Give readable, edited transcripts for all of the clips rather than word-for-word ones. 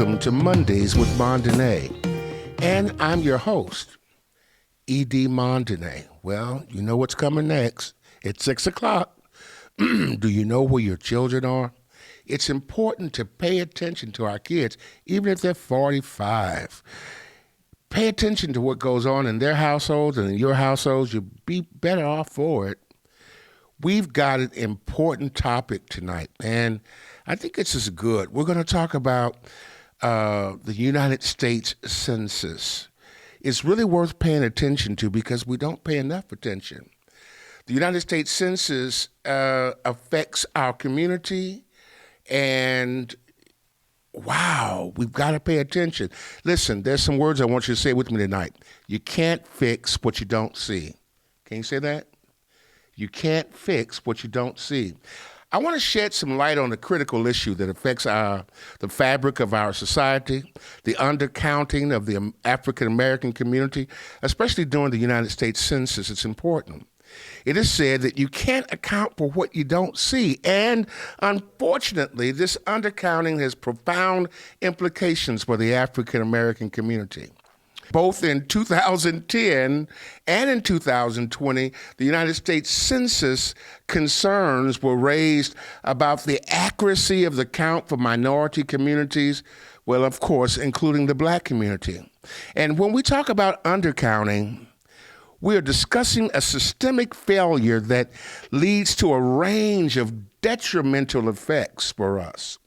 welcome to Mondays with Mondainé. And I'm your host, E.D. Mondainé. Well, you know what's coming next. It's 6 o'clock. Do you know where your children are? It's important to pay attention to our kids, even if they're 45. Pay attention to what goes on in their households and in your households. You'll be better off for it. We've got an important topic tonight, and I think this is good. We're going to talk about the United States Census. It's really worth paying attention to because we don't pay enough attention. The United States Census affects our community, and wow, we've got to pay attention. Listen, there's some words I want you to say with me tonight. You can't fix what you don't see. Can you say that? You can't fix what you don't see. I want to shed some light on a critical issue that affects the fabric of our society, the undercounting of the African American community, especially during the United States Census. It's important. It is said that you can't account for what you don't see. And unfortunately, this undercounting has profound implications for the African American community. Both in 2010 and in 2020, the United States Census concerns were raised about the accuracy of the count for minority communities, well, of course, including the Black community. And when we talk about undercounting, we are discussing a systemic failure that leads to a range of detrimental effects for us.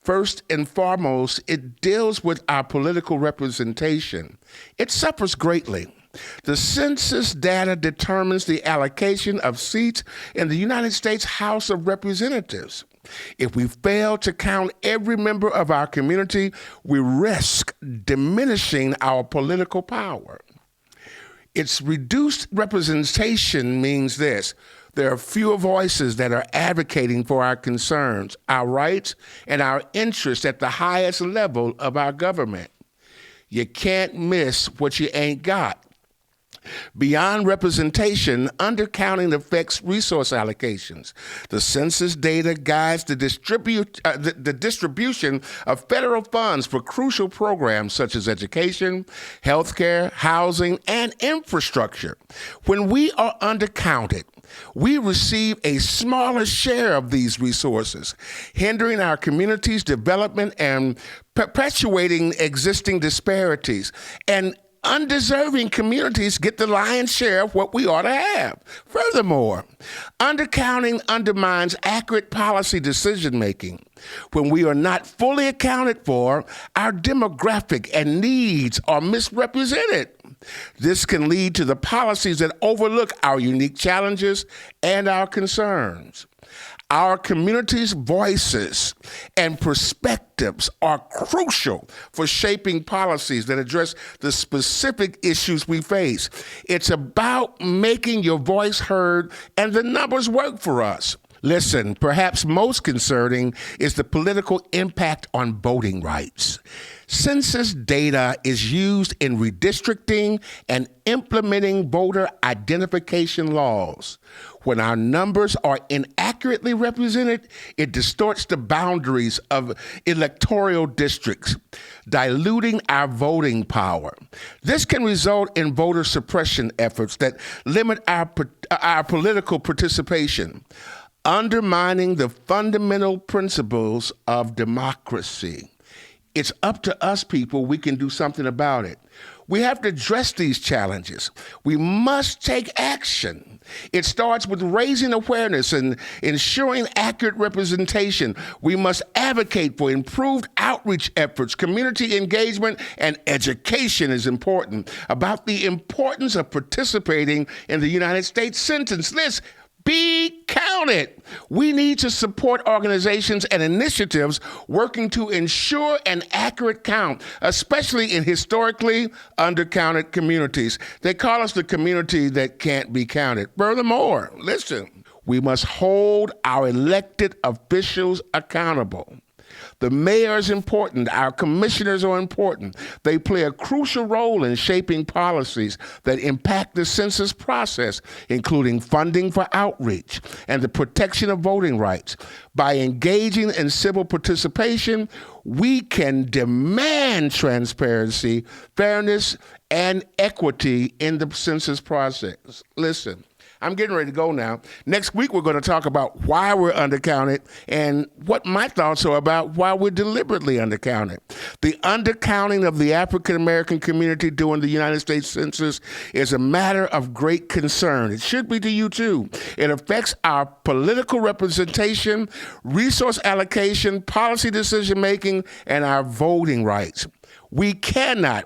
First and foremost, it deals with our political representation. It suffers greatly. The census data determines the allocation of seats in the United States House of Representatives. If we fail to count every member of our community, we risk diminishing our political power. Its reduced representation means this. There are fewer voices that are advocating for our concerns, our rights, and our interests at the highest level of our government. You can't miss what you ain't got. Beyond representation, undercounting affects resource allocations. The census data guides the distribution of federal funds for crucial programs such as education, healthcare, housing, and infrastructure. When we are undercounted, we receive a smaller share of these resources, hindering our community's development and perpetuating existing disparities. And undeserving communities get the lion's share of what we ought to have. Furthermore, undercounting undermines accurate policy decision-making. When we are not fully accounted for, our demographic and needs are misrepresented. This can lead to the policies that overlook our unique challenges and our concerns. Our community's voices and perspectives are crucial for shaping policies that address the specific issues we face. It's about making your voice heard, and the numbers work for us. Listen, perhaps most concerning is the political impact on voting rights. Census data is used in redistricting and implementing voter identification laws. When our numbers are inaccurately represented, it distorts the boundaries of electoral districts, diluting our voting power. This can result in voter suppression efforts that limit our political participation, undermining the fundamental principles of democracy. It's up to us, people. We can do something about it. We have to address these challenges. We must take action. It starts with raising awareness and ensuring accurate representation. We must advocate for improved outreach efforts. Community engagement and education is important about the importance of participating in the United States Census. Let's be counted. We need to support organizations and initiatives working to ensure an accurate count, especially in historically undercounted communities. They call us the community that can't be counted. Furthermore, listen, we must hold our elected officials accountable. The mayor is important. Our commissioners are important. They play a crucial role in shaping policies that impact the census process, including funding for outreach and the protection of voting rights. By engaging in civil participation, we can demand transparency, fairness, and equity in the census process. Listen, I'm getting ready to go now. Next week, we're going to talk about why we're undercounted and what my thoughts are about why we're deliberately undercounted. The undercounting of the African-American community during the United States Census is a matter of great concern. It should be to you, too. It affects our political representation, resource allocation, policy decision-making, and our voting rights. We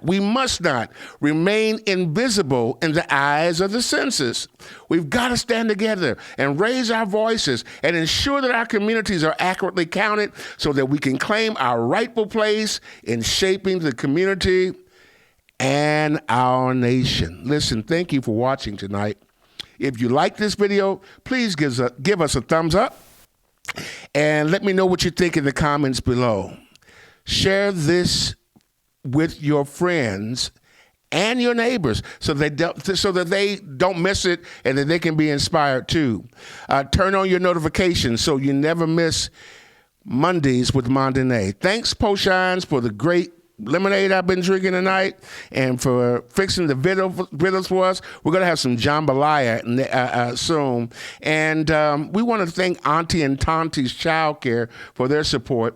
must not remain invisible in the eyes of the census. We've got to stand together and raise our voices and ensure that our communities are accurately counted so that we can claim our rightful place in shaping the community and our nation. Listen, thank you for watching tonight. If you like this video, please give us a thumbs up and let me know what you think in the comments below. Share this with your friends and your neighbors so that they don't miss it and that they can be inspired too. Turn on your notifications so you never miss Mondays with Mondainé. Thanks, Poshines, for the great lemonade I've been drinking tonight and for fixing the videos for us. We're going to have some jambalaya soon. And we want to thank Auntie and Tanti's Child Care for their support.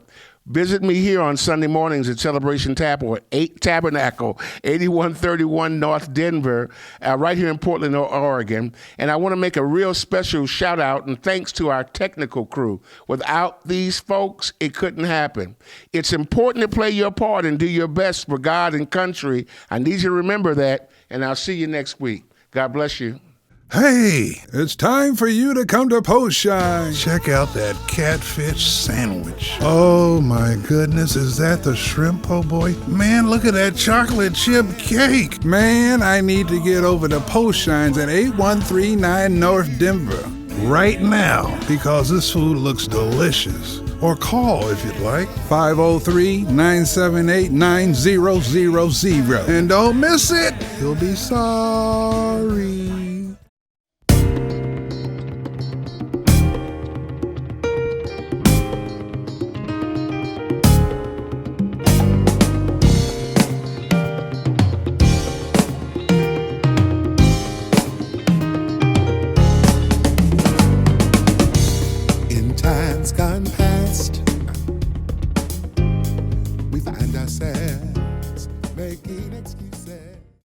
Visit me here on Sunday mornings at Celebration Tabernacle, 8131 North Denver, right here in Portland, Oregon. And I want to make a real special shout out and thanks to our technical crew. Without these folks, it couldn't happen. It's important to play your part and do your best for God and country. I need you to remember that, and I'll see you next week. God bless you. Hey, it's time for you to come to Poshine. Check out that catfish sandwich. Oh my goodness, is that the shrimp po' boy? Man, look at that chocolate chip cake. Man, I need to get over to Poshine's at 8139 North Denver right now because this food looks delicious. Or call if you'd like, 503-978-9000. And don't miss it, you'll be sorry.